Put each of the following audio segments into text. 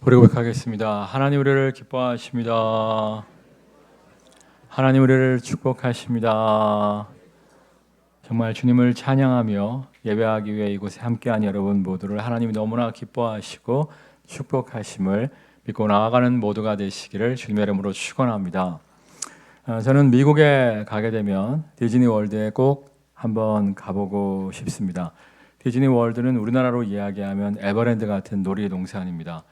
우리 고백하겠습니다. 하나님 우리를 기뻐하십니다. 하나님 우리를 축복하십니다. 정말 주님을 찬양하며 예배하기 위해 이곳에 함께한 여러분 모두를 하나님이 너무나 기뻐하시고 축복하심을 믿고 나아가는 모두가 되시기를 주님의 이름으로 축원합니다. 저는 미국에 가게 되면 디즈니 월드에 꼭 한번 가보고 싶습니다. 디즈니 월드는 우리나라로 이야기하면 에버랜드 같은 놀이동산입니다.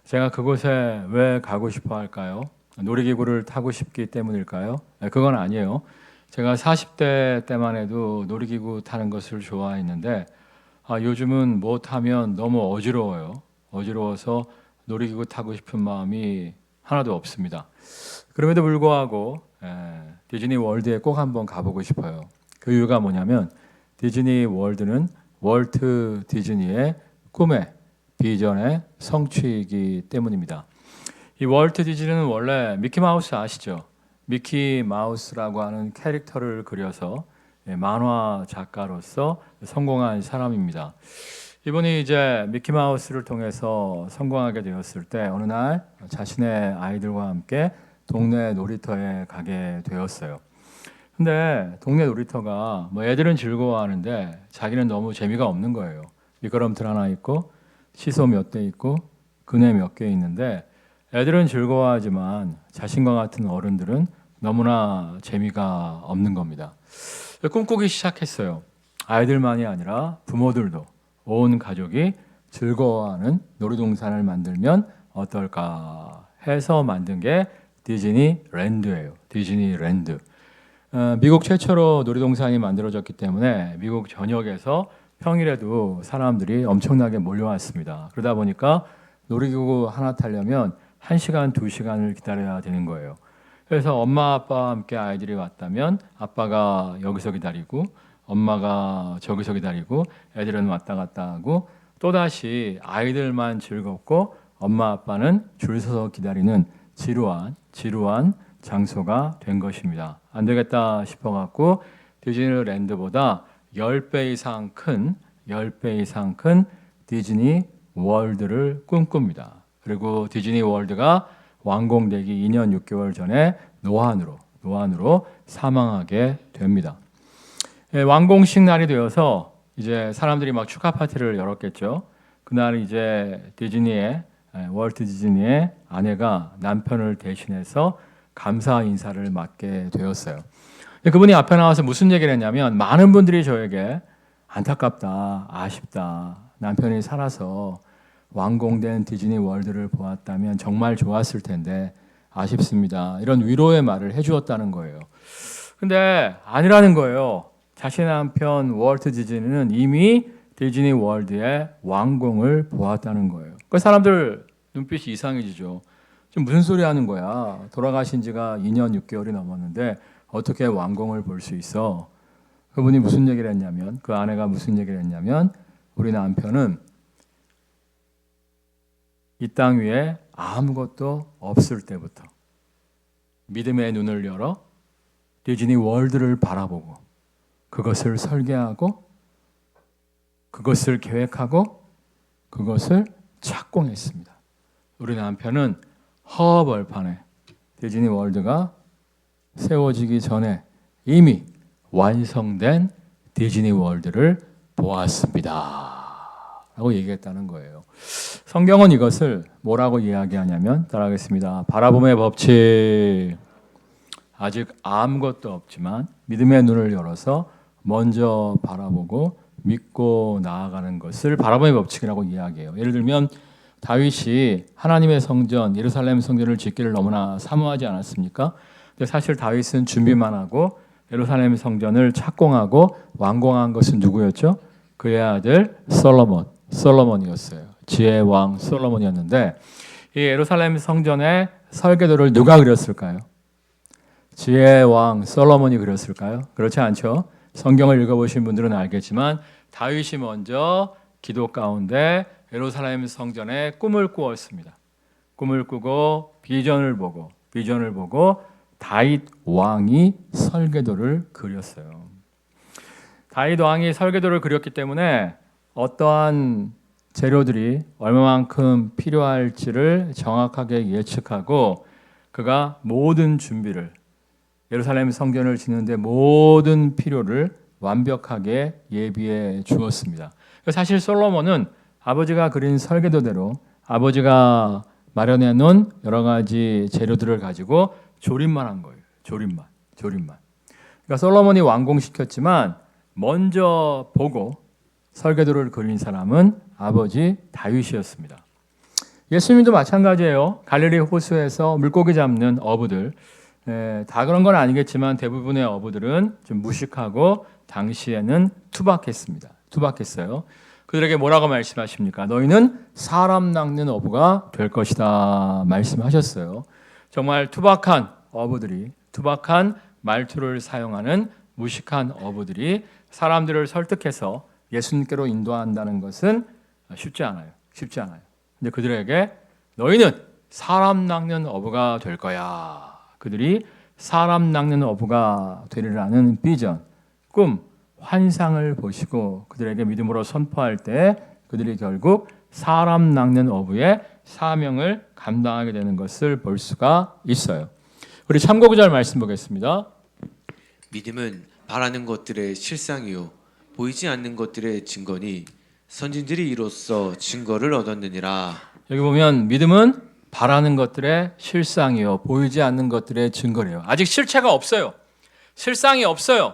제가 그곳에 왜 가고 싶어 할까요? 놀이기구를 타고 싶기 때문일까요? 그건 아니에요. 제가 40대 때만 해도 놀이기구 타는 것을 좋아했는데 요즘은 뭐 타면 너무 어지러워요. 어지러워서 놀이기구 타고 싶은 마음이 하나도 없습니다. 그럼에도 불구하고 디즈니 월드에 꼭 한번 가보고 싶어요. 그 이유가 뭐냐면 디즈니 월드는 월트 디즈니의 꿈의 비전의 성취이기 때문입니다. 이 월트 디즈니는 원래 미키마우스 아시죠? 미키마우스라고 하는 캐릭터를 그려서 만화 작가로서 성공한 사람입니다. 이분이 이제 미키마우스를 통해서 성공하게 되었을 때 어느 날 자신의 아이들과 함께 동네 놀이터에 가게 되었어요. 근데 동네 놀이터가 뭐 애들은 즐거워하는데 자기는 너무 재미가 없는 거예요. 미끄럼틀 하나 있고 시소 몇 대 있고 그네 몇 개 있는데 애들은 즐거워하지만 자신과 같은 어른들은 너무나 재미가 없는 겁니다. 꿈꾸기 시작했어요. 아이들만이 아니라 부모들도 온 가족이 즐거워하는 놀이동산을 만들면 어떨까 해서 만든 게 디즈니랜드예요. 디즈니랜드. 미국 최초로 놀이동산이 만들어졌기 때문에 미국 전역에서 평일에도 사람들이 엄청나게 몰려왔습니다. 그러다 보니까 놀이기구 하나 타려면 1시간, 2시간을 기다려야 되는 거예요. 그래서 엄마, 아빠와 함께 아이들이 왔다면 아빠가 여기서 기다리고 엄마가 저기서 기다리고 애들은 왔다 갔다 하고 또다시 아이들만 즐겁고 엄마, 아빠는 줄 서서 기다리는 지루한 장소가 된 것입니다. 안 되겠다 싶어갖고 디즈니랜드보다 10배 이상 큰 디즈니 월드를 꿈꿉니다. 그리고 디즈니 월드가 완공되기 2년 6개월 전에 노안으로 사망하게 됩니다. 완공식 날이 되어서 이제 사람들이 막 축하 파티를 열었겠죠. 그날 이제 월트 디즈니의 아내가 남편을 대신해서 감사 인사를 맡게 되었어요. 그분이 앞에 나와서 무슨 얘기를 했냐면 많은 분들이 저에게 안타깝다, 아쉽다, 남편이 살아서 완공된 디즈니 월드를 보았다면 정말 좋았을 텐데 아쉽습니다. 이런 위로의 말을 해주었다는 거예요. 근데 아니라는 거예요. 자신의 남편 월트 디즈니는 이미 디즈니 월드의 완공을 보았다는 거예요. 그 사람들 눈빛이 이상해지죠. 지금 무슨 소리 하는 거야? 돌아가신 지가 2년 6개월이 넘었는데 어떻게 완공을 볼 수 있어? 그분이 무슨 얘기를 했냐면 그 아내가 무슨 얘기를 했냐면 우리 남편은 이 땅 위에 아무것도 없을 때부터 믿음의 눈을 열어 디즈니 월드를 바라보고 그것을 설계하고 그것을 계획하고 그것을 착공했습니다. 우리 남편은 허벌판에 디즈니 월드가 세워지기 전에 이미 완성된 디즈니 월드를 보았습니다. 라고 얘기했다는 거예요. 성경은 이것을 뭐라고 이야기하냐면 따라하겠습니다. 바라봄의 법칙. 아직 아무것도 없지만 믿음의 눈을 열어서 먼저 바라보고 믿고 나아가는 것을 바라봄의 법칙이라고 이야기해요. 예를 들면 다윗이 하나님의 성전, 예루살렘 성전을 짓기를 너무나 사모하지 않았습니까? 근데 사실 다윗은 준비만 하고 예루살렘 성전을 착공하고 완공한 것은 누구였죠? 그의 아들 솔로몬이었어요. 지혜의 왕 솔로몬이었는데 이 예루살렘 성전의 설계도를 누가 그렸을까요? 지혜의 왕 솔로몬이 그렸을까요? 그렇지 않죠. 성경을 읽어보신 분들은 알겠지만 다윗이 먼저 기도 가운데 예루살렘 성전에 꿈을 꾸었습니다. 꿈을 꾸고 비전을 보고 다윗 왕이 설계도를 그렸어요. 다윗 왕이 설계도를 그렸기 때문에 어떠한 재료들이 얼마만큼 필요할지를 정확하게 예측하고 그가 모든 준비를 예루살렘 성전을 짓는데 모든 필요를 완벽하게 예비해 주었습니다. 사실 솔로몬은 아버지가 그린 설계도대로 아버지가 마련해 놓은 여러 가지 재료들을 가지고 조립만 한 거예요. 조립만. 그러니까 솔로몬이 완공시켰지만 먼저 보고 설계도를 그린 사람은 아버지 다윗이었습니다. 예수님도 마찬가지예요. 갈릴리 호수에서 물고기 잡는 어부들, 다 그런 건 아니겠지만 대부분의 어부들은 좀 무식하고 당시에는 투박했어요. 그들에게 뭐라고 말씀하십니까? 너희는 사람 낚는 어부가 될 것이다 말씀하셨어요. 정말 투박한 어부들이, 투박한 말투를 사용하는 무식한 어부들이 사람들을 설득해서 예수님께로 인도한다는 것은 쉽지 않아요. 근데 그들에게 너희는 사람 낚는 어부가 될 거야. 그들이 사람 낚는 어부가 되리라는 비전, 꿈, 환상을 보시고 그들에게 믿음으로 선포할 때 그들이 결국 사람 낚는 어부의 사명을 감당하게 되는 것을 볼 수가 있어요. 우리 참고구절 말씀 보겠습니다. 믿음은 바라는 것들의 실상이요 보이지 않는 것들의 증거니 선진들이 이로써 증거를 얻었느니라. 여기 보면 믿음은 바라는 것들의 실상이요 보이지 않는 것들의 증거래요. 아직 실체가 없어요. 실상이 없어요.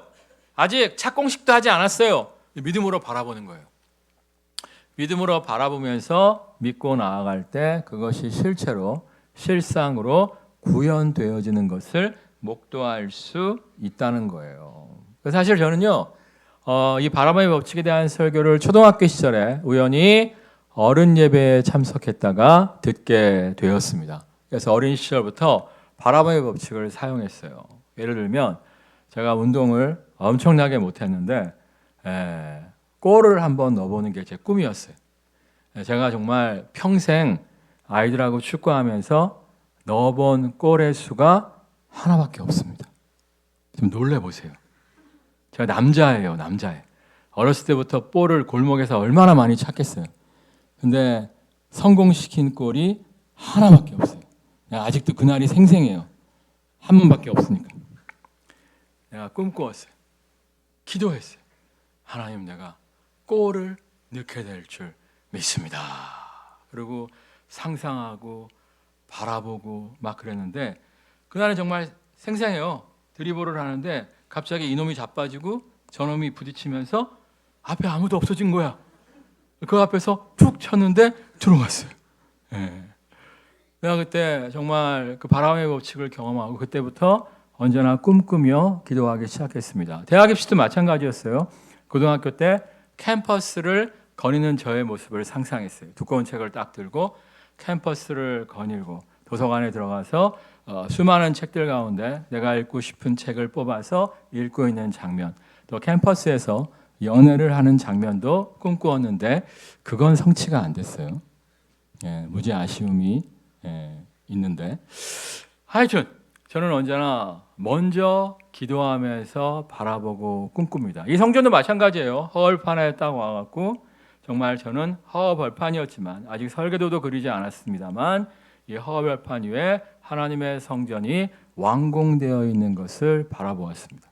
아직 착공식도 하지 않았어요. 믿음으로 바라보는 거예요. 믿음으로 바라보면서 믿고 나아갈 때 그것이 실체로 실상으로 구현되어지는 것을 목도할 수 있다는 거예요. 사실 저는요, 이 바라봄의 법칙에 대한 설교를 초등학교 시절에 우연히 어른 예배에 참석했다가 듣게 되었습니다. 그래서 어린 시절부터 바라봄의 법칙을 사용했어요. 예를 들면 제가 운동을 엄청나게 못했는데 골을 한번 넣어보는 게 제 꿈이었어요. 제가 정말 평생 아이들하고 축구하면서 넣어본 골의 수가 하나밖에 없습니다. 좀 놀래보세요. 제가 남자예요. 어렸을 때부터 볼을 골목에서 얼마나 많이 찾겠어요. 근데 성공시킨 골이 하나밖에 없어요. 아직도 그날이 생생해요. 한 번밖에 없으니까. 내가 꿈꾸었어요. 기도했어요. 하나님, 내가 골을 넣게 될 줄 믿습니다. 그리고 상상하고 바라보고 막 그랬는데 그날은 정말 생생해요. 드리블을 하는데 갑자기 이놈이 자빠지고 저놈이 부딪히면서 앞에 아무도 없어진 거야. 그 앞에서 툭 쳤는데 들어갔어요. 내가 그때 정말 그 바람의 법칙을 경험하고 그때부터 언제나 꿈꾸며 기도하기 시작했습니다. 대학 입시도 마찬가지였어요. 고등학교 때 캠퍼스를 거니는 저의 모습을 상상했어요. 두꺼운 책을 딱 들고 캠퍼스를 거닐고 도서관에 들어가서 수많은 책들 가운데 내가 읽고 싶은 책을 뽑아서 읽고 있는 장면, 또 캠퍼스에서 연애를 하는 장면도 꿈꾸었는데 그건 성취가 안 됐어요. 무지 아쉬움이 있는데 하여튼 저는 언제나 먼저 기도하면서 바라보고 꿈꿉니다. 이 성전도 마찬가지예요. 허벌판에 딱 와갖고 정말 저는 허벌판이었지만 아직 설계도도 그리지 않았습니다만 이 허벌판 위에 하나님의 성전이 완공되어 있는 것을 바라보았습니다.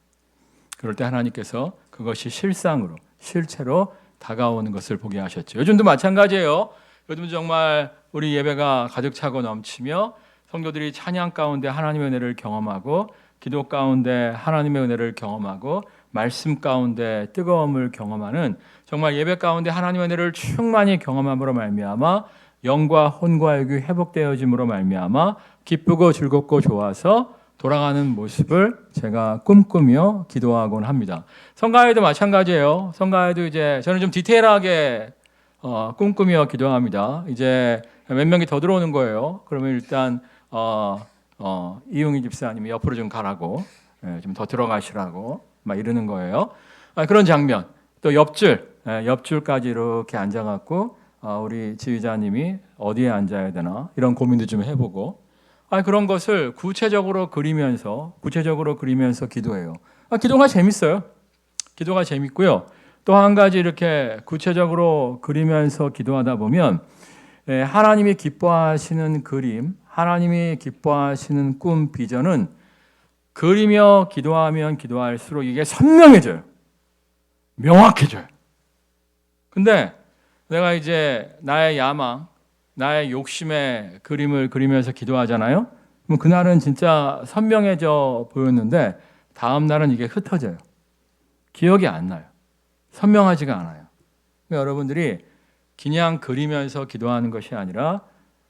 그럴 때 하나님께서 그것이 실상으로 실체로 다가오는 것을 보게 하셨죠. 요즘도 마찬가지예요. 요즘 정말 우리 예배가 가득 차고 넘치며 성도들이 찬양 가운데 하나님의 은혜를 경험하고 기도 가운데 하나님의 은혜를 경험하고 말씀 가운데 뜨거움을 경험하는 정말 예배 가운데 하나님의 은혜를 충만히 경험함으로 말미암아 영과 혼과 육이 회복되어짐으로 말미암아 기쁘고 즐겁고 좋아서 돌아가는 모습을 제가 꿈꾸며 기도하곤 합니다. 성가에도 마찬가지예요. 성가에도 이제 저는 좀 디테일하게 꿈꾸며 기도합니다. 이제 몇 명이 더 들어오는 거예요. 그러면 일단 이용희 집사님이 옆으로 좀 가라고, 좀 더 들어가시라고 막 이러는 거예요. 그런 장면. 또 옆줄까지 이렇게 앉아갖고 우리 지휘자님이 어디에 앉아야 되나 이런 고민도 좀 해보고 그런 것을 구체적으로 그리면서 기도해요. 기도가 재밌어요. 기도가 재밌고요. 또 한 가지 이렇게 구체적으로 그리면서 기도하다 보면 하나님이 기뻐하시는 그림, 하나님이 기뻐하시는 꿈, 비전은 그리며 기도하면 기도할수록 이게 선명해져요. 명확해져요. 근데 내가 이제 나의 야망, 나의 욕심의 그림을 그리면서 기도하잖아요. 그럼 그날은 진짜 선명해져 보였는데 다음 날은 이게 흩어져요. 기억이 안 나요. 선명하지가 않아요. 그러니까 여러분들이 그냥 그리면서 기도하는 것이 아니라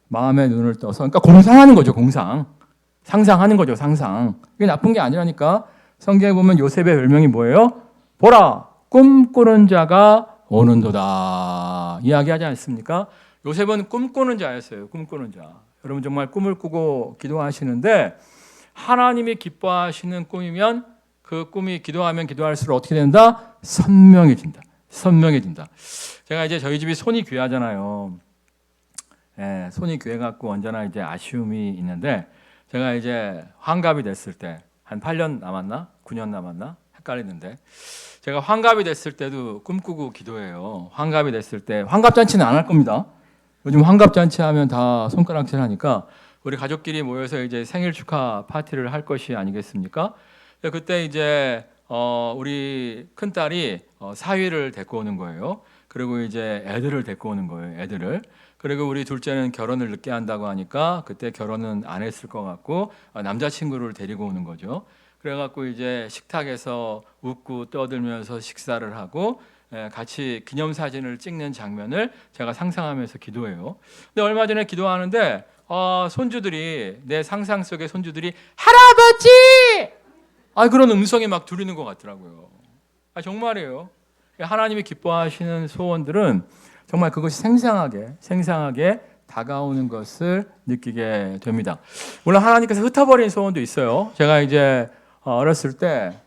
마음의 눈을 떠서, 그러니까 공상하는 거죠. 공상. 상상하는 거죠. 상상. 이게 나쁜 게 아니라니까. 성경에 보면 요셉의 별명이 뭐예요? 보라, 꿈꾸는 자가 오는도다. 이야기하지 않습니까? 요셉은 꿈꾸는 자였어요. 꿈꾸는 자. 여러분 정말 꿈을 꾸고 기도하시는데 하나님이 기뻐하시는 꿈이면 그 꿈이 기도하면 기도할수록 어떻게 된다? 선명해진다. 선명해진다. 제가 이제 저희 집이 손이 귀하잖아요. 손이 귀해갖고 언제나 이제 아쉬움이 있는데 제가 이제 환갑이 됐을 때 한 8년 남았나? 9년 남았나? 헷갈리는데 제가 환갑이 됐을 때도 꿈꾸고 기도해요. 환갑이 됐을 때 환갑잔치는 안 할 겁니다. 요즘 환갑잔치 하면 다 손가락질 하니까 우리 가족끼리 모여서 이제 생일 축하 파티를 할 것이 아니겠습니까? 그때 이제 우리 큰 딸이 사위를 데리고 오는 거예요. 그리고 이제 애들을 데리고 오는 거예요. 애들을. 그리고 우리 둘째는 결혼을 늦게 한다고 하니까 그때 결혼은 안 했을 것 같고 남자친구를 데리고 오는 거죠. 그래갖고 이제 식탁에서 웃고 떠들면서 식사를 하고 같이 기념사진을 찍는 장면을 제가 상상하면서 기도해요. 근데 얼마 전에 기도하는데 손주들이 내 상상 속의 손주들이 할아버지! 그런 음성이 막 들리는 것 같더라고요. 정말이에요. 하나님이 기뻐하시는 소원들은 정말 그것이 생생하게 다가오는 것을 느끼게 됩니다. 물론 하나님께서 흩어버린 소원도 있어요. 제가 이제 어렸을 때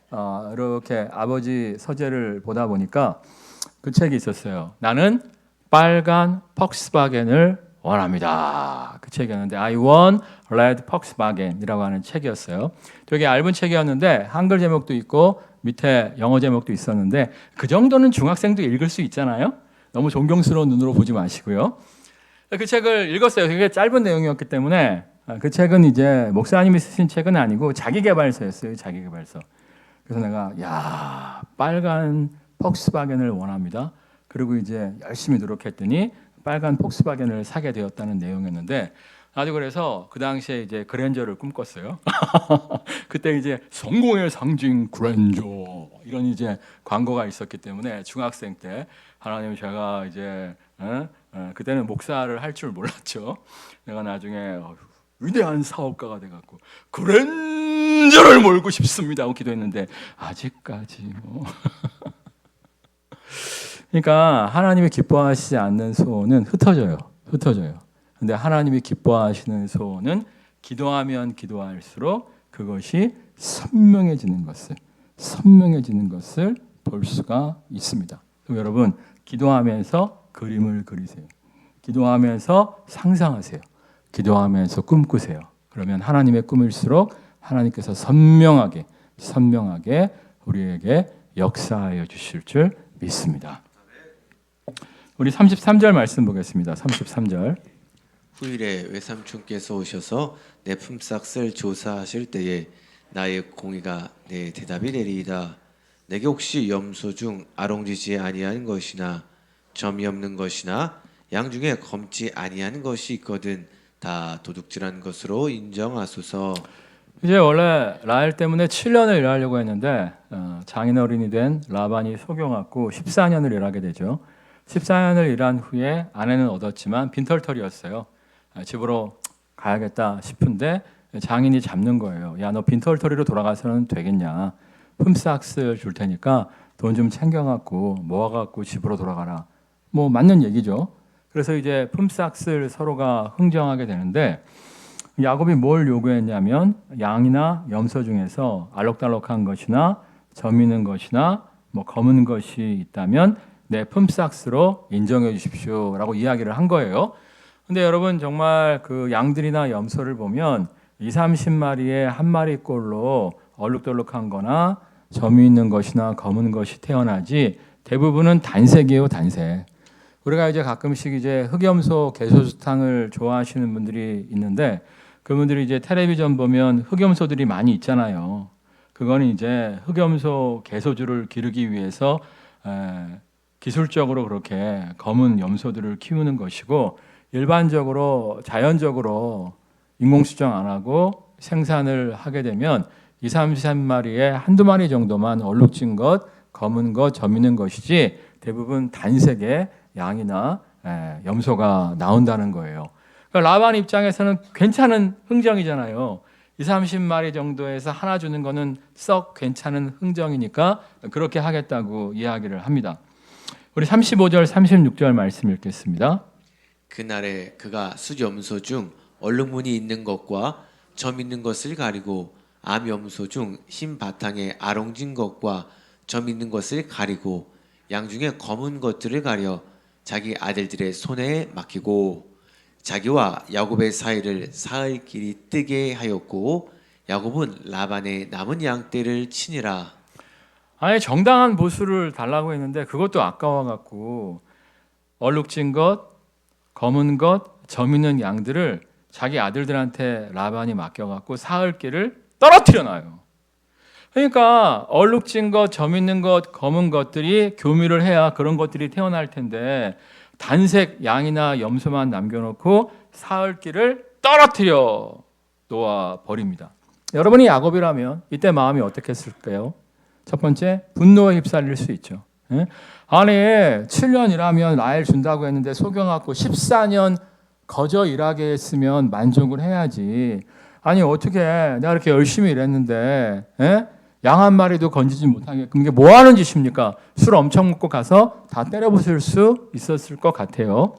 이렇게 아버지 서재를 보다 보니까 그 책이 있었어요. 나는 빨간 퍽스바겐을 원합니다. 그 책이었는데 I want red Volkswagen이라고 하는 책이었어요. 되게 얇은 책이었는데 한글 제목도 있고 밑에 영어 제목도 있었는데 그 정도는 중학생도 읽을 수 있잖아요. 너무 존경스러운 눈으로 보지 마시고요. 그 책을 읽었어요. 되게 짧은 내용이었기 때문에 그 책은 이제 목사님이 쓰신 책은 아니고 자기계발서였어요. 자기계발서. 그래서 내가 빨간 폭스바겐을 원합니다. 그리고 이제 열심히 노력했더니 빨간 폭스바겐을 사게 되었다는 내용이었는데 아주 그래서 그 당시에 이제 그랜저를 꿈꿨어요. 그때 이제 성공의 상징 그랜저 이런 이제 광고가 있었기 때문에 중학생 때 하나님 제가 이제 그때는 목사를 할 줄 몰랐죠. 내가 나중에 위대한 사업가가 돼갖고 그랜저를 몰고 싶습니다 하고 기도했는데 아직까지 뭐. 그러니까 하나님이 기뻐하시지 않는 소원은 흩어져요. 근데 하나님이 기뻐하시는 소원은 기도하면 기도할수록 그것이 선명해지는 것을 볼 수가 있습니다. 그럼 여러분 기도하면서 그림을 그리세요. 기도하면서 상상하세요. 기도하면서 꿈꾸세요. 그러면 하나님의 꿈일수록 하나님께서 선명하게 우리에게 역사하여 주실 줄 믿습니다. 우리 33절 말씀 보겠습니다. 33절. 후일에 외삼촌께서 오셔서 내 품삯을 조사하실 때에 나의 공의가 내 대답이 되리이다. 내게 혹시 염소 중 아롱지지 아니한 것이나 점이 없는 것이나 양 중에 검지 아니한 것이 있거든 다 도둑질한 것으로 인정하소서. 이제 원래 라헬 때문에 7년을 일하려고 했는데 장인어른이 된 라반이 속여갖고 14년을 일하게 되죠. 14년을 일한 후에 아내는 얻었지만 빈털털이었어요. 집으로 가야겠다 싶은데 장인이 잡는 거예요. 야, 너 빈털터리로 돌아가서는 되겠냐. 품삯을 줄 테니까 돈 좀 챙겨갖고 모아갖고 집으로 돌아가라. 뭐 맞는 얘기죠. 그래서 이제 품삯을 서로가 흥정하게 되는데 야곱이 뭘 요구했냐면 양이나 염소 중에서 알록달록한 것이나 점 있는 것이나 뭐 검은 것이 있다면 내 품삯으로 인정해 주십시오라고 이야기를 한 거예요. 근데 여러분 정말 그 양들이나 염소를 보면 20-30마리에 한 마리꼴로 얼룩덜룩한 거나 점이 있는 것이나 검은 것이 태어나지 대부분은 단색이에요, 단색. 우리가 이제 가끔씩 이제 흑염소 개소주탕을 좋아하시는 분들이 있는데 그분들이 이제 텔레비전 보면 흑염소들이 많이 있잖아요. 그거는 이제 흑염소 개소주를 기르기 위해서 기술적으로 그렇게 검은 염소들을 키우는 것이고 일반적으로 자연적으로 인공수정 안 하고 생산을 하게 되면 2, 3마리에 한두 마리 정도만 얼룩진 것, 검은 것, 점 있는 것이지 대부분 단색의 양이나 염소가 나온다는 거예요. 그러니까 라반 입장에서는 괜찮은 흥정이잖아요. 2, 30마리 정도에서 하나 주는 거는 썩 괜찮은 흥정이니까 그렇게 하겠다고 이야기를 합니다. 우리 35절, 36절 말씀 읽겠습니다. 그날에 그가 수염소 중 얼룩무늬 있는 것과 점 있는 것을 가리고 암염소 중 흰 바탕에 아롱진 것과 점 있는 것을 가리고 양 중에 검은 것들을 가려 자기 아들들의 손에 맡기고 자기와 야곱의 사이를 사흘 길이 뜨게 하였고 야곱은 라반의 남은 양떼를 치니라. 아예 정당한 보수를 달라고 했는데 그것도 아까워 갖고 얼룩진 것, 검은 것, 점 있는 양들을 자기 아들들한테 라반이 맡겨 갖고 사흘 길을 떨어뜨려 놔요. 그러니까 얼룩진 것, 점 있는 것, 검은 것들이 교미를 해야 그런 것들이 태어날 텐데 단색 양이나 염소만 남겨놓고 사흘 길을 떨어뜨려 놓아 버립니다. 여러분이 야곱이라면 이때 마음이 어떻겠을까요? 첫 번째, 분노에 휩쓸릴 수 있죠. 아니 7년 일하면 라헬 준다고 했는데 속여갖고 14년 거저 일하게 했으면 만족을 해야지. 아니 어떻게 내가 이렇게 열심히 일했는데 양 한 마리도 건지지 못하게끔 이게 뭐 하는 짓입니까? 술 엄청 먹고 가서 다 때려부술 수 있었을 것 같아요.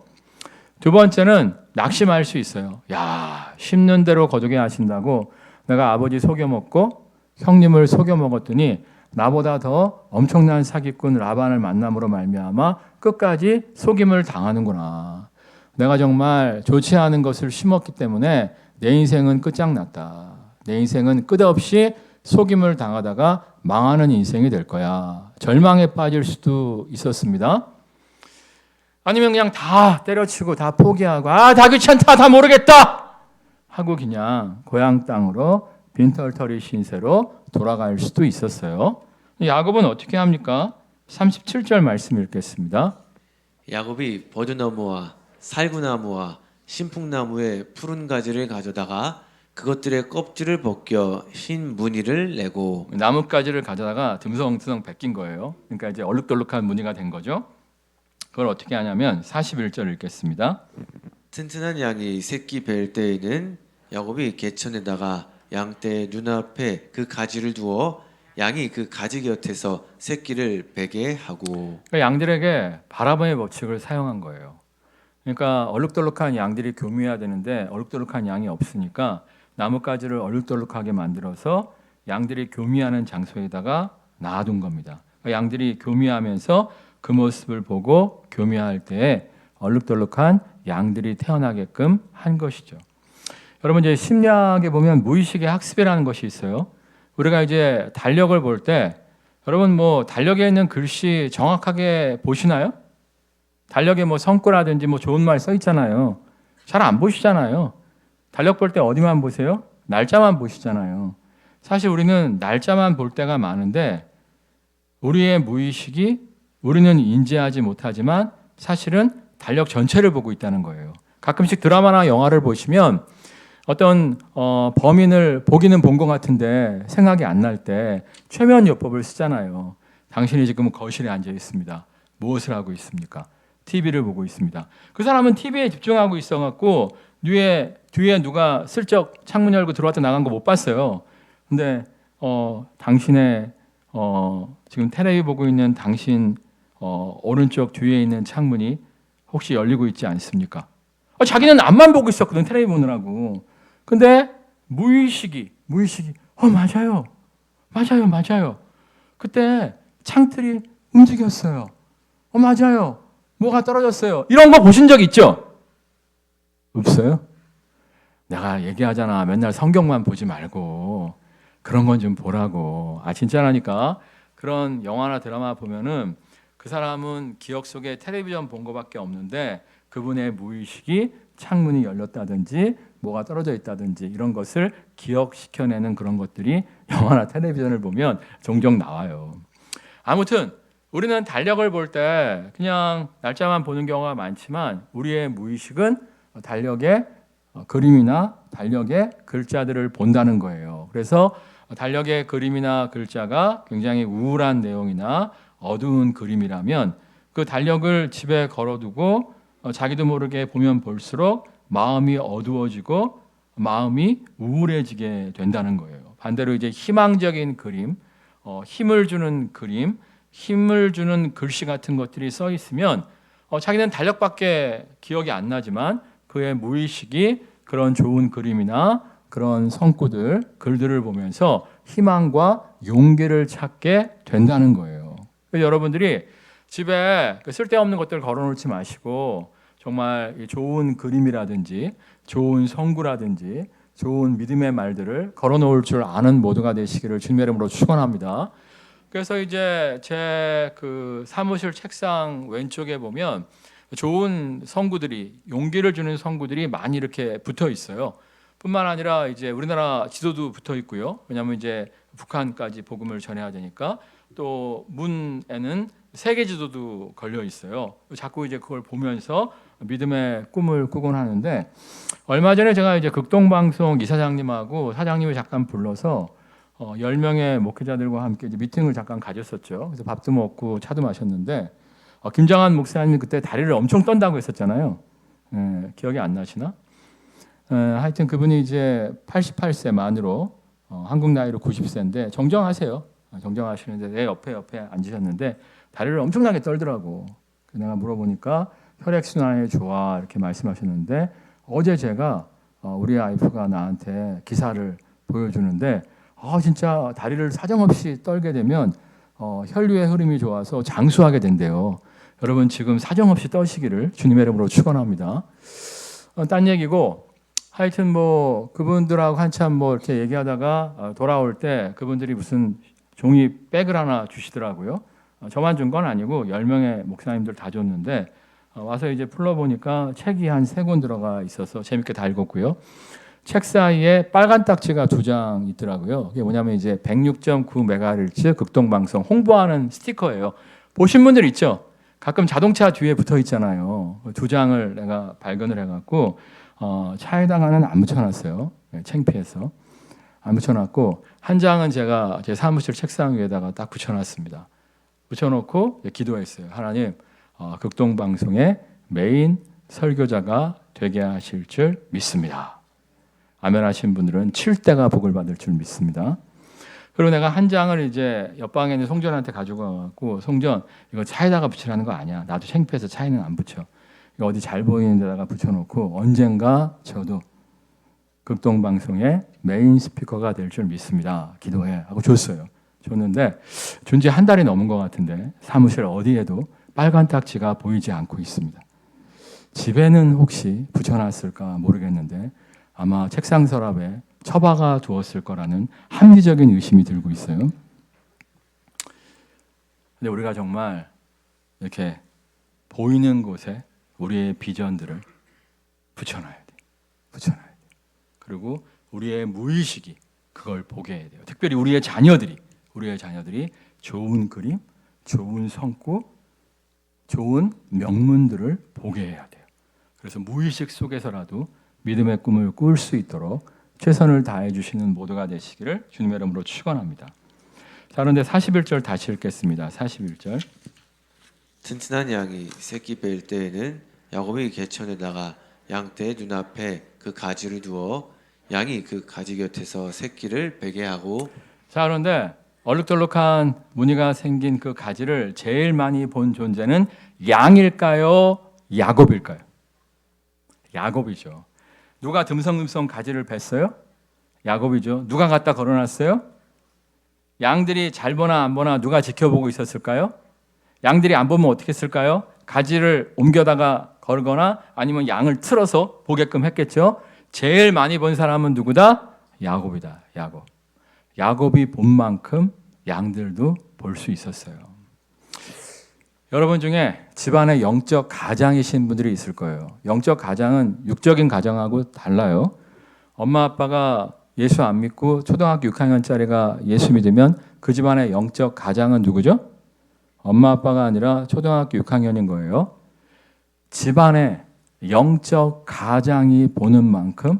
두 번째는 낙심할 수 있어요. 야, 심는 대로 거두게 하신다고 내가 아버지 속여먹고 형님을 속여먹었더니 나보다 더 엄청난 사기꾼 라반을 만남으로 말미암아 끝까지 속임을 당하는구나. 내가 정말 좋지 않은 것을 심었기 때문에 내 인생은 끝장났다. 내 인생은 끝없이 속임을 당하다가 망하는 인생이 될 거야. 절망에 빠질 수도 있었습니다. 아니면 그냥 다 때려치고 다 포기하고 다 귀찮다, 다 모르겠다 하고 그냥 고향 땅으로 빈털터리 신세로 돌아갈 수도 있었어요. 야곱은 어떻게 합니까? 37절 말씀 읽겠습니다. 야곱이 버드나무와 살구나무와 신풍나무의 푸른 가지를 가져다가 그것들의 껍질을 벗겨 흰 무늬를 내고 나뭇가지를 가져다가 듬성듬성 벗긴 거예요. 그러니까 이제 얼룩덜룩한 무늬가 된 거죠. 그걸 어떻게 하냐면 41절 읽겠습니다. 튼튼한 양이 새끼 뵐 때에는 야곱이 개천에다가 양떼 눈앞에 그 가지를 두어 양이 그 가지 곁에서 새끼를 베게 하고. 그러니까 양들에게 바라봄의 법칙을 사용한 거예요. 그러니까 얼룩덜룩한 양들이 교미해야 되는데 얼룩덜룩한 양이 없으니까 나뭇가지를 얼룩덜룩하게 만들어서 양들이 교미하는 장소에다가 놔둔 겁니다. 그러니까 양들이 교미하면서 그 모습을 보고 교미할 때에 얼룩덜룩한 양들이 태어나게끔 한 것이죠. 여러분 이제 심리학에 보면 무의식의 학습이라는 것이 있어요. 우리가 이제 달력을 볼 때 여러분 뭐 달력에 있는 글씨 정확하게 보시나요? 달력에 뭐 성과라든지 뭐 좋은 말 써 있잖아요. 잘 안 보시잖아요. 달력 볼 때 어디만 보세요? 날짜만 보시잖아요. 사실 우리는 날짜만 볼 때가 많은데 우리의 무의식이 우리는 인지하지 못하지만 사실은 달력 전체를 보고 있다는 거예요. 가끔씩 드라마나 영화를 보시면 어떤 범인을 보기는 본 것 같은데 생각이 안 날 때 최면요법을 쓰잖아요. 당신이 지금 거실에 앉아 있습니다. 무엇을 하고 있습니까? TV를 보고 있습니다. 그 사람은 TV에 집중하고 있어갖고 뒤에 누가 슬쩍 창문 열고 들어왔다 나간 거 못 봤어요. 근데 당신의 지금 텔레비 보고 있는 당신 오른쪽 뒤에 있는 창문이 혹시 열리고 있지 않습니까? 자기는 앞만 보고 있었거든, 텔레비 보느라고. 근데 무의식이 맞아요. 그때 창틀이 움직였어요. 맞아요. 뭐가 떨어졌어요. 이런 거 보신 적 있죠? 없어요? 내가 얘기하잖아. 맨날 성경만 보지 말고 그런 건 좀 보라고. 진짜라니까. 그런 영화나 드라마 보면은 그 사람은 기억 속에 텔레비전 본 거밖에 없는데 그분의 무의식이 창문이 열렸다든지 뭐가 떨어져 있다든지 이런 것을 기억시켜내는 그런 것들이 영화나 텔레비전을 보면 종종 나와요. 아무튼 우리는 달력을 볼 때 그냥 날짜만 보는 경우가 많지만 우리의 무의식은 달력의 그림이나 달력의 글자들을 본다는 거예요. 그래서 달력의 그림이나 글자가 굉장히 우울한 내용이나 어두운 그림이라면 그 달력을 집에 걸어두고 자기도 모르게 보면 볼수록 마음이 어두워지고 마음이 우울해지게 된다는 거예요. 반대로 이제 희망적인 그림, 힘을 주는 그림, 힘을 주는 글씨 같은 것들이 써 있으면 자기는 달력밖에 기억이 안 나지만 그의 무의식이 그런 좋은 그림이나 그런 성구들, 글들을 보면서 희망과 용기를 찾게 된다는 거예요. 그래서 여러분들이 집에 쓸데없는 것들 걸어놓지 마시고 정말 좋은 그림이라든지 좋은 성구라든지 좋은 믿음의 말들을 걸어놓을 줄 아는 모두가 되시기를 주님의 이름으로 축원합니다. 그래서 이제 제 그 사무실 책상 왼쪽에 보면 좋은 성구들이 용기를 주는 성구들이 많이 이렇게 붙어 있어요. 뿐만 아니라 이제 우리나라 지도도 붙어 있고요. 왜냐하면 이제 북한까지 복음을 전해야 되니까 또 문에는 세계 지도도 걸려 있어요. 자꾸 이제 그걸 보면서 믿음의 꿈을 꾸곤 하는데 얼마 전에 제가 이제 극동방송 이사장님하고 사장님을 잠깐 불러서 10명의 목회자들과 함께 이제 미팅을 잠깐 가졌었죠. 그래서 밥도 먹고 차도 마셨는데 김장한 목사님이 그때 다리를 엄청 떤다고 했었잖아요. 기억이 안 나시나? 하여튼 그분이 이제 88세 만으로 한국 나이로 90세인데 정정하세요. 정정하시는데 내 옆에 앉으셨는데 다리를 엄청나게 떨더라고. 내가 물어보니까 혈액순환에 좋아 이렇게 말씀하셨는데 어제 제가 우리 와이프가 나한테 기사를 보여주는데 진짜 다리를 사정없이 떨게 되면 혈류의 흐름이 좋아서 장수하게 된대요. 여러분 지금 사정없이 떠시기를 주님의 이름으로 축원합니다. 딴 얘기고 하여튼 뭐 그분들하고 한참 뭐 이렇게 얘기하다가 돌아올 때 그분들이 무슨 종이 백을 하나 주시더라고요. 저만 준 건 아니고 10명의 목사님들 다 줬는데 와서 이제 풀러보니까 책이 한 3권 들어가 있어서 재밌게 다 읽었고요. 책 사이에 빨간 딱지가 2장 있더라고요. 그게 뭐냐면 이제 106.9MHz 극동방송 홍보하는 스티커예요. 보신 분들 있죠? 가끔 자동차 뒤에 붙어 있잖아요. 2장을 내가 발견을 해갖고 차에다가는 안 붙여놨어요. 창피해서 안 붙여놨고 한 장은 제가 제 사무실 책상 위에다가 딱 붙여놨습니다. 붙여놓고 기도했어요. 하나님, 극동방송의 메인 설교자가 되게 하실 줄 믿습니다. 아멘 하신 분들은 7대가 복을 받을 줄 믿습니다. 그리고 내가 한 장을 이제 옆방에 있는 송전한테 가지고 가고 송전 이거 차에다가 붙이라는 거 아니야. 나도 창피해서 차에는 안 붙여. 이거 어디 잘 보이는 데다가 붙여놓고 언젠가 저도 극동방송의 메인 스피커가 될 줄 믿습니다. 기도해 하고 줬어요. 줬는데 준 지 한 달이 넘은 것 같은데 사무실 어디에도 빨간 딱지가 보이지 않고 있습니다. 집에는 혹시 붙여놨을까 모르겠는데 아마 책상 서랍에 처박아 두었을 거라는 합리적인 의심이 들고 있어요. 근데 우리가 정말 이렇게 보이는 곳에 우리의 비전들을 붙여놔야 돼. 붙여놔야 돼. 그리고 우리의 무의식이 그걸 보게 해야 돼요. 특별히 우리의 자녀들이 좋은 그림, 좋은 성구, 좋은 명문들을 보게 해야 돼요. 그래서 무의식 속에서라도 믿음의 꿈을 꿀 수 있도록 최선을 다해 주시는 모두가 되시기를 주님의 이름으로 축원합니다. 자, 그런데 41절 다시 읽겠습니다. 41절. 튼튼한 양이 새끼 뺄 때에는 야곱이 개천에다가 양떼의 눈앞에 그 가지를 두어 양이 그 가지 곁에서 새끼를 베게 하고. 자, 그런데 얼룩덜룩한 무늬가 생긴 그 가지를 제일 많이 본 존재는 양일까요? 야곱일까요? 야곱이죠. 누가 듬성듬성 가지를 뱄어요? 야곱이죠. 누가 갖다 걸어놨어요? 양들이 잘 보나 안 보나 누가 지켜보고 있었을까요? 양들이 안 보면 어떻게 했을까요? 가지를 옮겨다가 걸거나 아니면 양을 틀어서 보게끔 했겠죠. 제일 많이 본 사람은 누구다? 야곱이다. 야곱. 야곱이 본 만큼 양들도 볼 수 있었어요. 여러분 중에 집안에 영적 가장이신 분들이 있을 거예요. 영적 가장은 육적인 가장하고 달라요. 엄마 아빠가 예수 안 믿고 초등학교 6학년짜리가 예수 믿으면 그 집안의 영적 가장은 누구죠? 엄마 아빠가 아니라 초등학교 6학년인 거예요. 집안에 영적 가장이 보는 만큼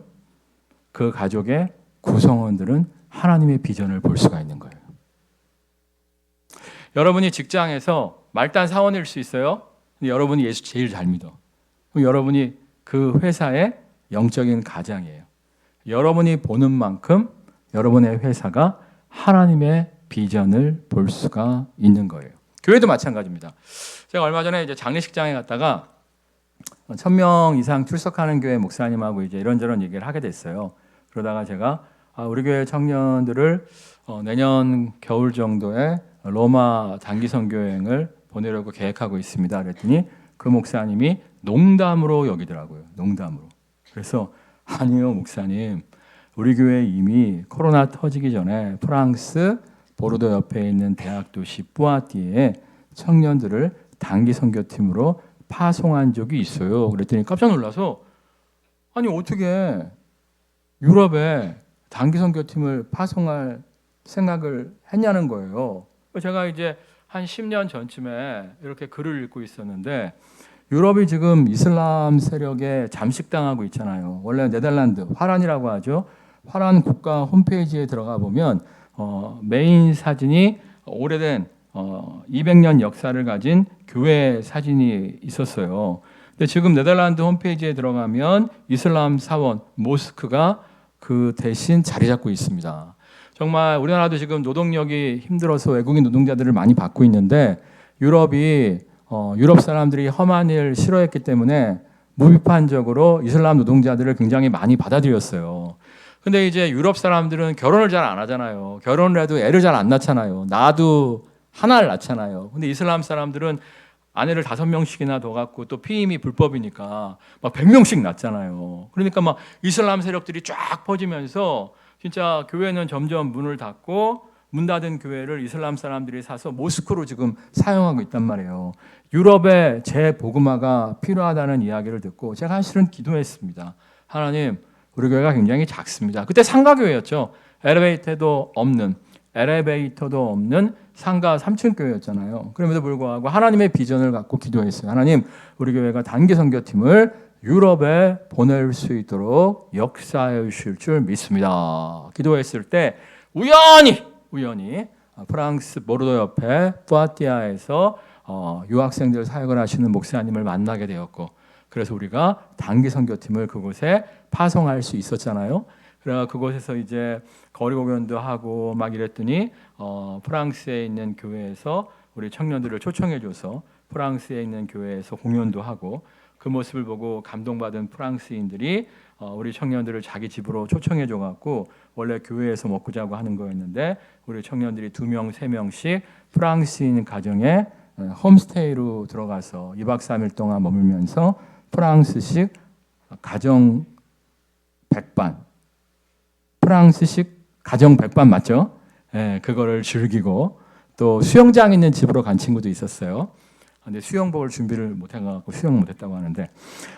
그 가족의 구성원들은 하나님의 비전을 볼 수가 있는 거예요. 여러분이 직장에서 말단 사원일 수 있어요. 근데 여러분이 예수 제일 잘 믿어. 그럼 여러분이 그 회사의 영적인 가장이에요. 여러분이 보는 만큼 여러분의 회사가 하나님의 비전을 볼 수가 있는 거예요. 교회도 마찬가지입니다. 제가 얼마 전에 이제 장례식장에 갔다가 1000명 이상 출석하는 교회 목사님하고 이제 이런저런 얘기를 하게 됐어요. 그러다가 제가 우리 교회 청년들을 내년 겨울 정도에 로마 단기 선교 여행을 보내려고 계획하고 있습니다. 그랬더니 그 목사님이 농담으로 여기더라고요. 농담으로. 그래서 아니요, 목사님. 우리 교회 이미 코로나 터지기 전에 프랑스 보르도 옆에 있는 대학 도시 뿌아티에 청년들을 단기 선교팀으로 파송한 적이 있어요. 그랬더니 깜짝 놀라서 아니 어떻게 유럽에 단기 선교팀을 파송할 생각을 했냐는 거예요. 제가 이제 한 10년 전쯤에 이렇게 글을 읽고 있었는데 유럽이 지금 이슬람 세력에 잠식당하고 있잖아요. 원래 네덜란드 화란이라고 하죠. 화란 국가 홈페이지에 들어가 보면 메인 사진이 오래된 200년 역사를 가진 교회 사진이 있었어요. 근데 지금 네덜란드 홈페이지에 들어가면 이슬람 사원 모스크가 그 대신 자리 잡고 있습니다. 정말 우리나라도 지금 노동력이 힘들어서 외국인 노동자들을 많이 받고 있는데 유럽이 유럽 사람들이 험한 일 싫어했기 때문에 무비판적으로 이슬람 노동자들을 굉장히 많이 받아들였어요. 근데 이제 유럽 사람들은 결혼을 잘 안 하잖아요. 결혼을 해도 애를 잘 안 낳잖아요. 나도 하나를 낳잖아요. 근데 이슬람 사람들은 아내를 5명씩이나 더 갖고 또 피임이 불법이니까 막 100명씩 낳잖아요. 그러니까 막 이슬람 세력들이 쫙 퍼지면서 진짜 교회는 점점 문을 닫고 문 닫은 교회를 이슬람 사람들이 사서 모스크로 지금 사용하고 있단 말이에요. 유럽에 재복음화가 필요하다는 이야기를 듣고 제가 사실은 기도했습니다. 하나님, 우리 교회가 굉장히 작습니다. 그때 상가교회였죠. 엘리베이터도 없는 상가 3층 교회였잖아요. 그럼에도 불구하고 하나님의 비전을 갖고 기도했어요. 하나님, 우리 교회가 단기 선교팀을 유럽에 보낼 수 있도록 역사해 주실 줄 믿습니다. 기도했을 때 우연히 프랑스 보르도 옆에 뿌아티아에서 유학생들 사역을 하시는 목사님을 만나게 되었고, 그래서 우리가 단기 선교팀을 그곳에 파송할 수 있었잖아요. 그래서 그곳에서 이제 거리 공연도 하고 막 이랬더니 프랑스에 있는 교회에서 우리 청년들을 초청해줘서 프랑스에 있는 교회에서 공연도 하고, 그 모습을 보고 감동받은 프랑스인들이 우리 청년들을 자기 집으로 초청해줘 갖고 원래 교회에서 먹고 자고 하는 거였는데 우리 청년들이 2명, 3명씩 프랑스인 가정에 홈스테이로 들어가서 2박 3일 동안 머물면서 프랑스식 가정 백반, 프랑스식 가정 백반 맞죠? 예, 그거를 즐기고 또 수영장 있는 집으로 간 친구도 있었어요. 근데 수영복을 준비를 못 해갖고 수영 못했다고 하는데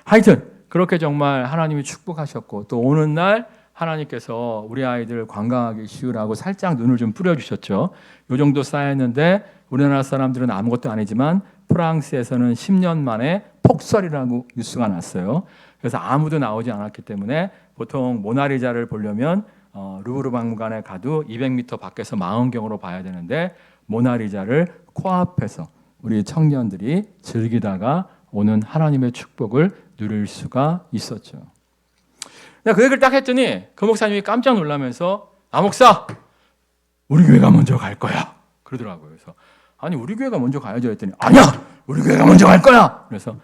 하여튼 그렇게 정말 하나님이 축복하셨고 또 오는 날 하나님께서 우리 아이들 관광하기 쉬우라고 살짝 눈을 좀 뿌려주셨죠. 요 정도 쌓였는데 우리나라 사람들은 아무것도 아니지만 프랑스에서는 10년 만에 폭설이라고 뉴스가 났어요. 그래서 아무도 나오지 않았기 때문에 보통 모나리자를 보려면 루브르 박물관에 가도 200m 밖에서 망원경으로 봐야 되는데 모나리자를 코앞에서 우리 청년들이 즐기다가 오는 하나님의 축복을 누릴 수가 있었죠. 내가 그 얘기를 딱 했더니 그 목사님이 깜짝 놀라면서 목사, 우리 교회가 먼저 갈 거야 그러더라고요. 그래서 아니 우리 교회가 먼저 가야죠 했더니 아니야 우리 교회가 먼저 갈 거야. 그래서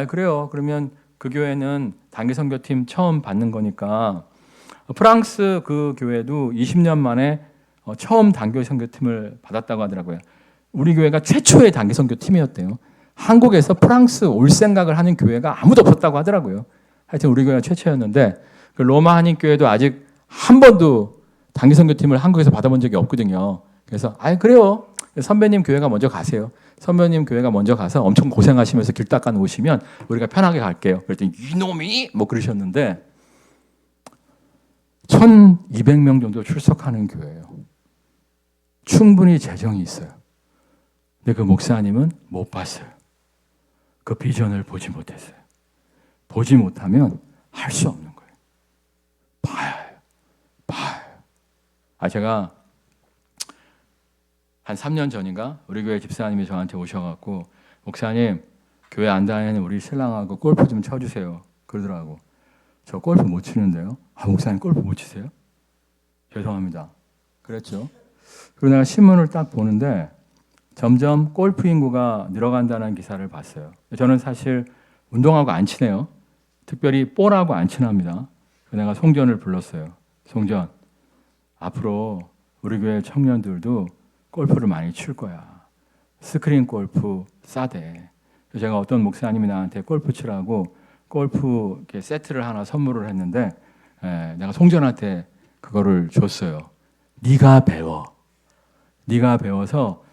그래요. 그러면 그 교회는 단기 선교팀 처음 받는 거니까 프랑스 그 교회도 20년 만에 처음 단기 선교팀을 받았다고 하더라고요. 우리 교회가 최초의 단기 선교팀이었대요. 한국에서 프랑스 올 생각을 하는 교회가 아무도 없었다고 하더라고요. 하여튼 우리 교회가 최초였는데 그 로마 한인교회도 아직 한 번도 단기 선교팀을 한국에서 받아본 적이 없거든요. 그래서 그래요. 선배님 교회가 먼저 가세요. 선배님 교회가 먼저 가서 엄청 고생하시면서 길 닦아 놓으시면 우리가 편하게 갈게요. 그랬더니 이놈이 뭐 그러셨는데 1,200명 정도 출석하는 교회예요. 충분히 재정이 있어요. 근데 그 목사님은 못 봤어요. 그 비전을 보지 못했어요. 보지 못하면 할 수 없는 거예요. 봐야 해요. 봐야 해요. 제가 한 3년 전인가 우리 교회 집사님이 저한테 오셔갖고 목사님 교회 안 다니는 우리 신랑하고 골프 좀 쳐주세요. 그러더라고. 저 골프 못 치는데요. 목사님 골프 못 치세요? 죄송합니다. 그랬죠. 그리고 내가 신문을 딱 보는데 점점 골프 인구가 늘어간다는 기사를 봤어요. 저는 사실 운동하고 안 치네요. 특별히 볼하고 안 친합니다. 내가 송전을 불렀어요. 송전, 앞으로 우리 교회 청년들도 골프를 많이 칠 거야. 스크린 골프 싸대. 제가 어떤 목사님이 나한테 골프 치라고 골프 이렇게 세트를 하나 선물을 했는데 내가 송전한테 그거를 줬어요. 네가 배워. 네가 배워서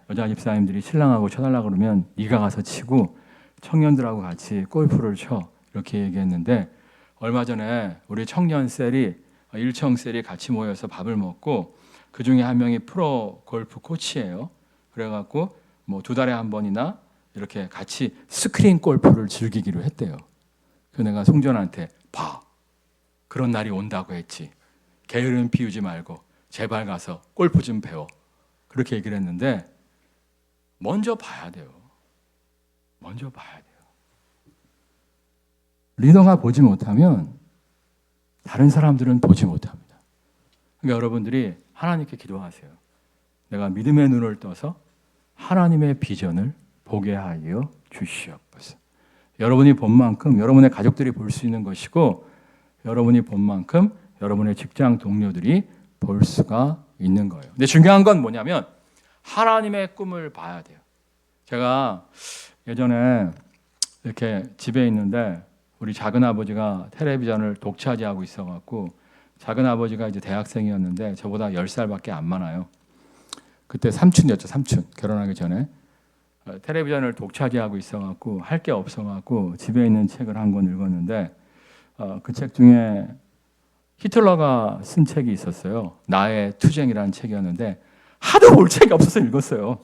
여자 집사님들이 신랑하고 쳐달라고 그러면 네가 가서 치고 청년들하고 같이 골프를 쳐. 이렇게 얘기했는데 얼마 전에 우리 청년 셀이 일청 셀이 같이 모여서 밥을 먹고 그 중에 한 명이 프로 골프 코치예요. 그래갖고 뭐 2달에 한 번이나 이렇게 같이 스크린 골프를 즐기기로 했대요. 그래서 내가 송전한테 봐. 그런 날이 온다고 했지. 게으름 피우지 말고 제발 가서 골프 좀 배워. 그렇게 얘기를 했는데 먼저 봐야 돼요. 먼저 봐야 돼요. 리더가 보지 못하면 다른 사람들은 보지 못합니다. 그러니까 여러분들이 하나님께 기도하세요. 내가 믿음의 눈을 떠서 하나님의 비전을 보게 하여 주시옵소서. 여러분이 본 만큼 여러분의 가족들이 볼 수 있는 것이고 여러분이 본 만큼 여러분의 직장 동료들이 볼 수가 있는 거예요. 근데 중요한 건 뭐냐면 하나님의 꿈을 봐야 돼요. 제가 예전에 이렇게 집에 있는데 우리 작은 아버지가 텔레비전을 독차지하고 있어갖고 작은 아버지가 이제 대학생이었는데 저보다 10살밖에 안 많아요. 그때 삼촌이었죠, 삼촌. 결혼하기 전에 텔레비전을 독차지하고 있어갖고 할 게 없어갖고 집에 있는 책을 한 권 읽었는데 그 책 중에 히틀러가 쓴 책이 있었어요. 나의 투쟁이라는 책이었는데 하도 볼 책이 없어서 읽었어요.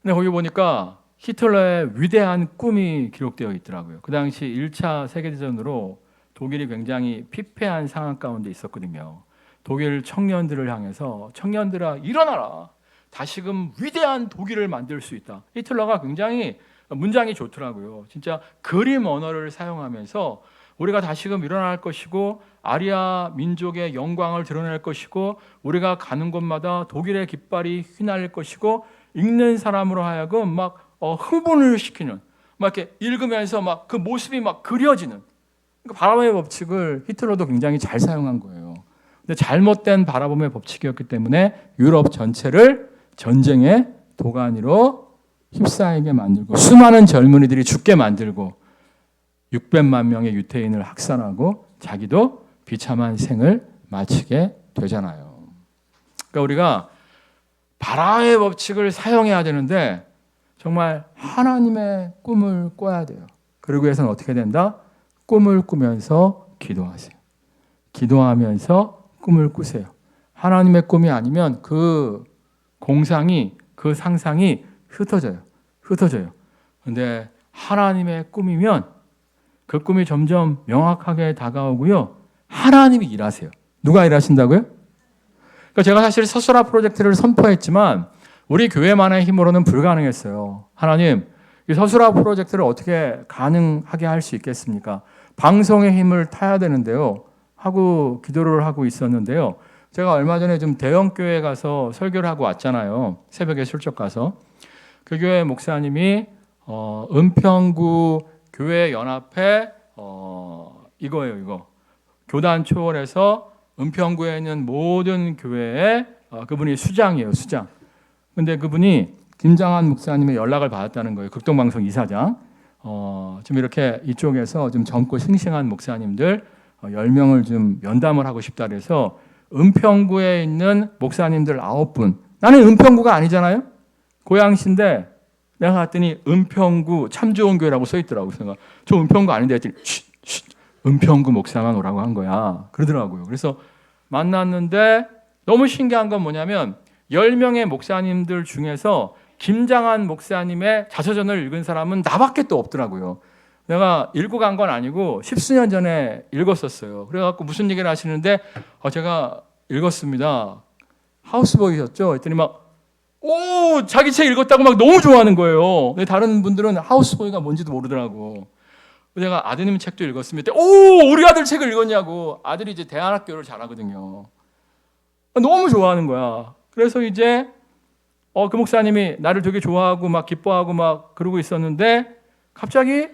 근데 거기 보니까 히틀러의 위대한 꿈이 기록되어 있더라고요. 그 당시 1차 세계대전으로 독일이 굉장히 피폐한 상황 가운데 있었거든요. 독일 청년들을 향해서 청년들아 일어나라. 다시금 위대한 독일을 만들 수 있다. 히틀러가 굉장히 문장이 좋더라고요. 진짜 그림 언어를 사용하면서 우리가 다시금 일어날 것이고 아리아 민족의 영광을 드러낼 것이고 우리가 가는 곳마다 독일의 깃발이 휘날릴 것이고 읽는 사람으로 하여금 막 흥분을 시키는 막 이렇게 읽으면서 막 그 모습이 막 그려지는 그러니까 바라봄의 법칙을 히틀러도 굉장히 잘 사용한 거예요. 근데 잘못된 바라봄의 법칙이었기 때문에 유럽 전체를 전쟁의 도가니로 휩싸이게 만들고 수많은 젊은이들이 죽게 만들고 600만 명의 유태인을 학살하고 자기도 비참한 생을 마치게 되잖아요. 그러니까 우리가 바라의 법칙을 사용해야 되는데 정말 하나님의 꿈을 꿔야 돼요. 그러기 위해서는 어떻게 된다? 꿈을 꾸면서 기도하세요. 기도하면서 꿈을 꾸세요. 하나님의 꿈이 아니면 그 공상이 그 상상이 흩어져요. 그런데 하나님의 꿈이면 그 꿈이 점점 명확하게 다가오고요. 하나님이 일하세요. 누가 일하신다고요? 그러니까 제가 사실 서술화 프로젝트를 선포했지만 우리 교회만의 힘으로는 불가능했어요. 하나님, 이 서술화 프로젝트를 어떻게 가능하게 할 수 있겠습니까? 방송의 힘을 타야 되는데요. 하고 기도를 하고 있었는데요. 제가 얼마 전에 좀 대형 교회 가서 설교를 하고 왔잖아요. 새벽에 출석 가서. 그 교회 목사님이 은평구 교회 연합회 이거 교단 초월해서 은평구에 있는 모든 교회에 그분이 수장이에요, 수장. 근데 그분이 김장한 목사님의 연락을 받았다는 거예요. 극동방송 이사장. 좀 이렇게 이쪽에서 좀 젊고 싱싱한 목사님들 10명을 좀 면담을 하고 싶다 그래서 은평구에 있는 목사님들 9분 나는 은평구가 아니잖아요. 고양시인데 내가 갔더니 은평구 참 좋은 교회라고 써 있더라고요. 그래서 내가 저 은평구 아닌데 했더니 은평구 목사만 오라고 한 거야. 그러더라고요. 그래서 만났는데 너무 신기한 건 뭐냐면 10명의 목사님들 중에서 김장한 목사님의 자서전을 읽은 사람은 나밖에 또 없더라고요. 내가 읽고 간 건 아니고 10수년 전에 읽었었어요. 그래갖고 무슨 얘기를 하시는데 제가 읽었습니다. 하우스보이셨죠? 했더니 자기 책 읽었다고 막 너무 좋아하는 거예요. 근데 다른 분들은 하우스보이가 뭔지도 모르더라고. 내가 아드님 책도 읽었습니다. 우리 아들 책을 읽었냐고. 아들이 이제 대안학교를 잘하거든요. 너무 좋아하는 거야. 그래서 이제 그 목사님이 나를 되게 좋아하고 막 기뻐하고 막 그러고 있었는데 갑자기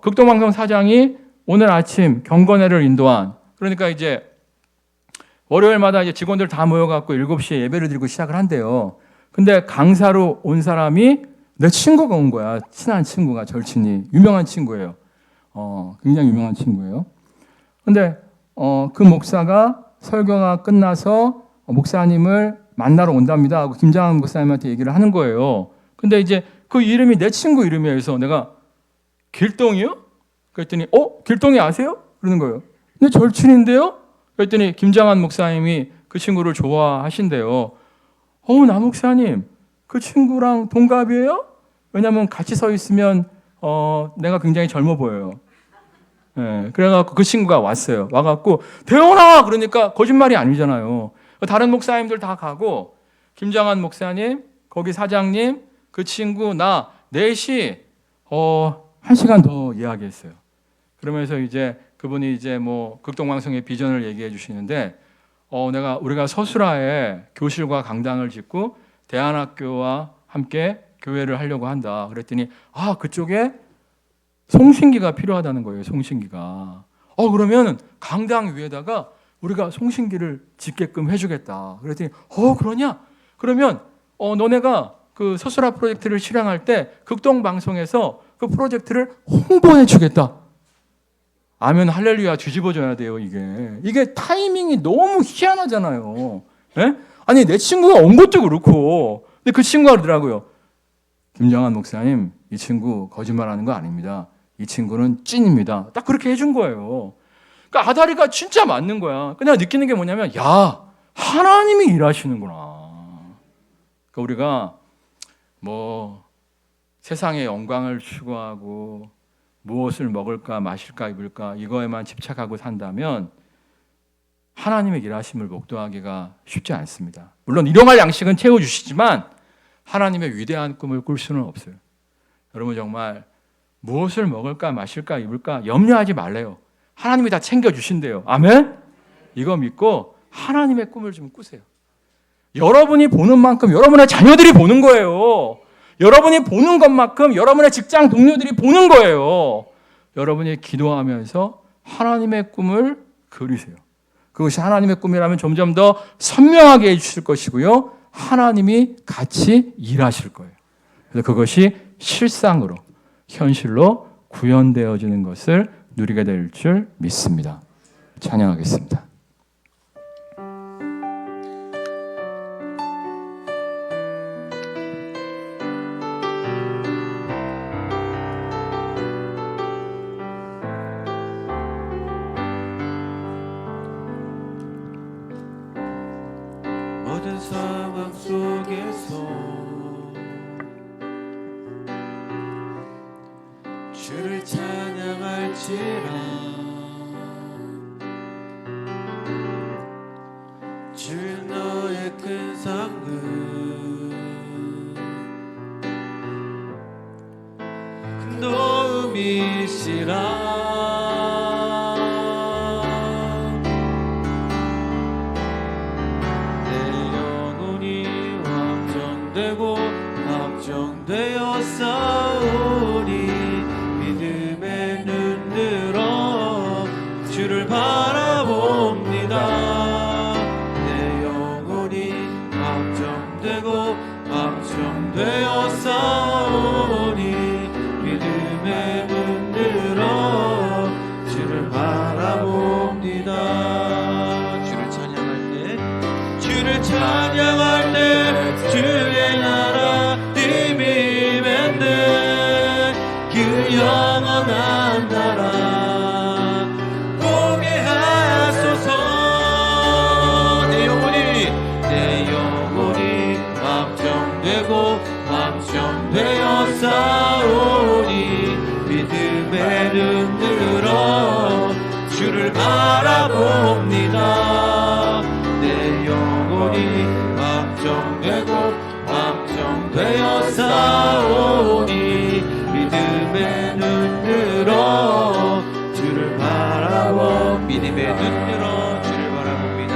극동방송 사장이 오늘 아침 경건회를 인도한, 그러니까 이제 월요일마다 이제 직원들 다 모여갖고 7시에 예배를 드리고 시작을 한대요. 근데 강사로 온 사람이 내 친구가 온 거야. 친한 친구가, 절친이. 유명한 친구예요. 굉장히 유명한 친구예요. 근데 그 목사가 설교가 끝나서 목사님을 만나러 온답니다 하고 김장한 목사님한테 얘기를 하는 거예요. 근데 이제 그 이름이 내 친구 이름이에요. 그래서 내가 길동이요? 그랬더니 길동이 아세요? 그러는 거예요. 근데 절친인데요? 그랬더니 김장한 목사님이 그 친구를 좋아하신대요. 나 목사님 그 친구랑 동갑이에요? 왜냐하면 같이 서 있으면 내가 굉장히 젊어 보여요. 네, 그래갖고 그 친구가 왔어요. 와갖고 대원아 그러니까 거짓말이 아니잖아요. 다른 목사님들 다 가고 김장한 목사님, 거기 사장님, 그 친구 나 넷이 1시간 더 이야기했어요. 그러면서 이제 그분이 이제 극동방송의 비전을 얘기해 주시는데 우리가 서술하에 교실과 강당을 짓고 대안학교와 함께 교회를 하려고 한다. 그랬더니 그쪽에 송신기가 필요하다는 거예요. 송신기가. 그러면 강당 위에다가 우리가 송신기를 짓게끔 해주겠다. 그랬더니 그러냐? 그러면 너네가 그 서술화 프로젝트를 실행할 때 극동방송에서 그 프로젝트를 홍보해 주겠다. 아멘 할렐루야 뒤집어져야 돼요. 이게 타이밍이 너무 희한하잖아요. 예? 아니 내 친구가 온 것도 그렇고 근데 그 친구가 그러더라고요. 김장한 목사님 이 친구 거짓말하는 거 아닙니다. 이 친구는 찐입니다. 딱 그렇게 해준 거예요. 그러니까 아다리가 진짜 맞는 거야. 내가 느끼는 게 뭐냐면 하나님이 일하시는구나. 그러니까 우리가 세상의 영광을 추구하고 무엇을 먹을까 마실까 입을까 이거에만 집착하고 산다면 하나님의 일하심을 목도하기가 쉽지 않습니다. 물론 일용할 양식은 채워주시지만 하나님의 위대한 꿈을 꿀 수는 없어요. 여러분 정말 무엇을 먹을까 마실까 입을까 염려하지 말래요. 하나님이 다 챙겨주신대요. 아멘? 이거 믿고 하나님의 꿈을 좀 꾸세요. 여러분이 보는 만큼 여러분의 자녀들이 보는 거예요. 여러분이 보는 것만큼 여러분의 직장 동료들이 보는 거예요. 여러분이 기도하면서 하나님의 꿈을 그리세요. 그것이 하나님의 꿈이라면 점점 더 선명하게 해주실 것이고요. 하나님이 같이 일하실 거예요. 그래서 그것이 실상으로, 현실로 구현되어지는 것을 누리게 될 줄 믿습니다. 찬양하겠습니다. 모든 상황 속에서 주를 찬양할지라. 주 너의 큰 상급 큰 도움이시라. 확정되어 싸우니 믿음의 눈 들어 주를 바라봅니다. 내 영혼이 확정되어 싸우니 믿음의 눈 들어 그 영원한 나라 보게 하소서. 내 영혼이 확정되고 확정되어 싸우니 믿음의 눈 들어 주를 바라봅니다. 내 영혼이 확정되고 확정되어 싸우니 믿음의 눈 들어 주를 바라봅니다. 믿음의 눈 들어 주를 바라봅니다.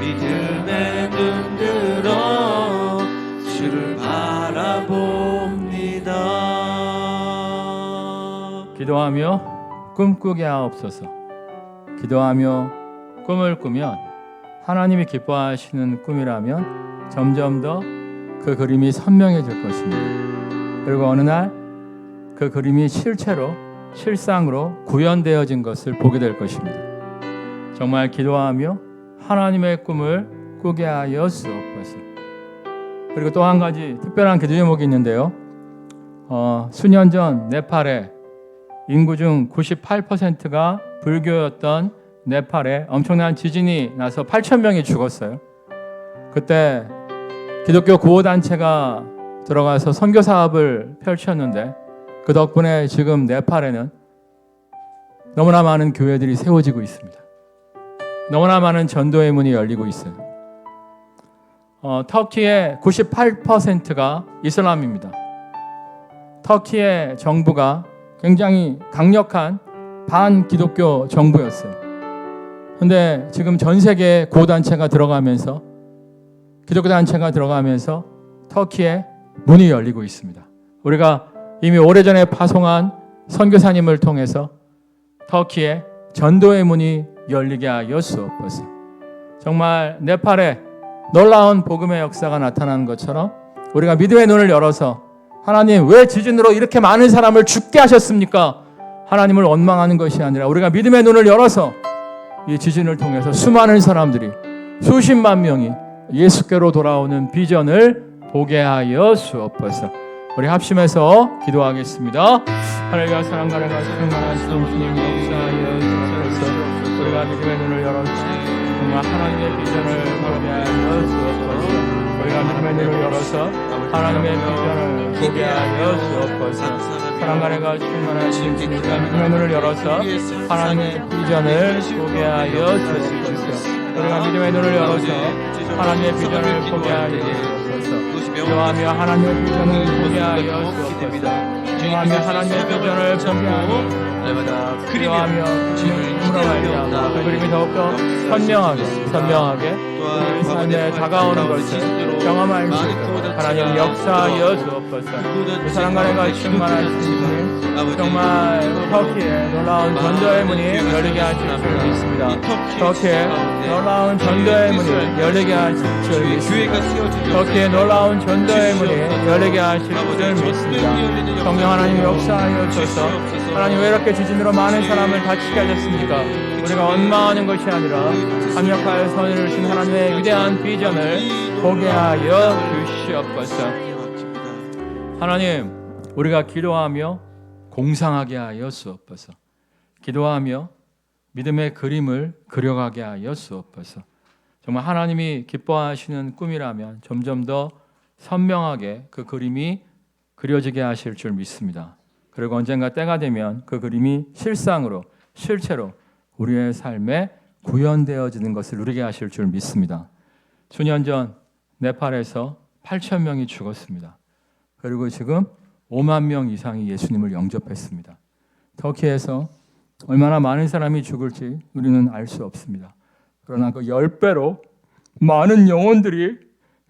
믿음의 눈 들어 주를 바라봅니다. 기도하며 꿈꾸게 하옵소서. 기도하며 꿈을 꾸면 하나님이 기뻐하시는 꿈이라면 점점 더 그 그림이 선명해질 것입니다. 그리고 어느 날 그 그림이 실체로 실상으로 구현되어진 것을 보게 될 것입니다. 정말 기도하며 하나님의 꿈을 꾸게 하였소서. 그리고 또 한 가지 특별한 기도 제목이 있는데요. 수년 전 네팔에 인구 중 98%가 불교였던 네팔에 엄청난 지진이 나서 8,000명이 죽었어요. 그때 기독교 구호단체가 들어가서 선교 사업을 펼쳤는데 그 덕분에 지금 네팔에는 너무나 많은 교회들이 세워지고 있습니다. 너무나 많은 전도의 문이 열리고 있어요. 터키의 98%가 이슬람입니다. 터키의 정부가 굉장히 강력한 반기독교 정부였어요. 그런데 지금 전 세계에 구호단체가 들어가면서 기독교 단체가 들어가면서 터키에 문이 열리고 있습니다. 우리가 이미 오래전에 파송한 선교사님을 통해서 터키에 전도의 문이 열리게 하였소서. 정말 네팔에 놀라운 복음의 역사가 나타나는 것처럼 우리가 믿음의 눈을 열어서 하나님 왜 지진으로 이렇게 많은 사람을 죽게 하셨습니까? 하나님을 원망하는 것이 아니라 우리가 믿음의 눈을 열어서 이 지진을 통해서 수많은 사람들이 수십만 명이 예수께로 돌아오는 비전을 보게 하였소서. 우리 합심해서 기도하겠습니다. 하나님과 사랑과 충만하신 주님 역사하여 주셔서 우리가 믿음의 눈을 열어서 정말 하나님의 비전을 보게 하였소서. 우리가 믿음의 눈을 열어서 하나님의 비전을 보게 하였소서. 사랑과 충만하신 주님 믿음의 눈을 열어서 하나님의 비전을 보게 하였소서. 우리가 믿음의 눈을 열어서 하나님의 비전을 보게 하였소서. 기도하며 하나님의 비전을 보게 하였소서. 기도하며 하나님의 비전을 보게 하였소서. 기도하며 힘으로 말미암아 그 그림이 더욱더 선명하게 우리 삶에 다가오는 것을 경험할 수 있도록 하나님 역사하여 주옵소서. 그 사랑과 충만하신 주님 정말 터키에 놀라운 전도의 문이 열리게 하실 줄 믿습니다. 터키에 놀라운 전도의 문이 열리게 하실 줄 믿습니다. 터키에 놀라운 전도의 문이 열리게 하실 줄 믿습니다. 성령 하나님 역사하여 주셔서 하나님 왜 이렇게 지진으로 많은 사람을 다치게 하셨습니까? 우리가 원망하는 것이 아니라 강력하여 선을 신 하나님의 위대한 비전을 보게 하여 주시옵소서. 하나님 우리가 기도하며 공상하게 하여 주옵소서. 기도하며 믿음의 그림을 그려가게 하여 주옵소서. 정말 하나님이 기뻐하시는 꿈이라면 점점 더 선명하게 그 그림이 그려지게 하실 줄 믿습니다. 그리고 언젠가 때가 되면 그 그림이 실상으로 실체로 우리의 삶에 구현되어지는 것을 누리게 하실 줄 믿습니다. 수년 전 네팔에서 8,000명이 죽었습니다. 그리고 지금 5만 명 이상이 예수님을 영접했습니다. 터키에서 얼마나 많은 사람이 죽을지 우리는 알 수 없습니다. 그러나 그 10배로 많은 영혼들이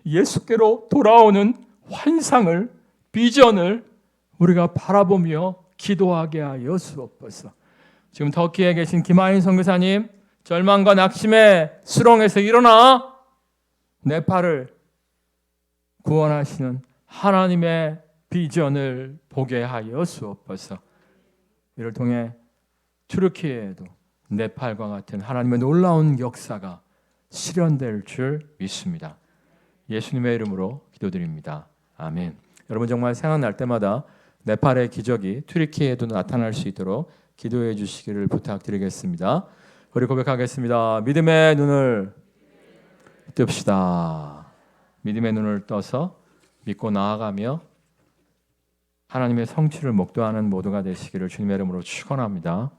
예수께로 돌아오는 환상을, 비전을 우리가 바라보며 기도하게 하여 주옵소서. 지금 터키에 계신 김하인 선교사님, 절망과 낙심의 수렁에서 일어나 네팔을 구원하시는 하나님의 비전을 보게 하여 주옵소서. 이를 통해 튀르키예에도 네팔과 같은 하나님의 놀라운 역사가 실현될 줄 믿습니다. 예수님의 이름으로 기도드립니다. 아멘. 여러분 정말 생각날 때마다 네팔의 기적이 튀르키예에도 나타날 수 있도록 기도해 주시기를 부탁드리겠습니다. 우리 고백하겠습니다. 믿음의 눈을 뜹시다. 믿음의 눈을 떠서 믿고 나아가며 하나님의 성취를 목도하는 모두가 되시기를 주님의 이름으로 축원합니다.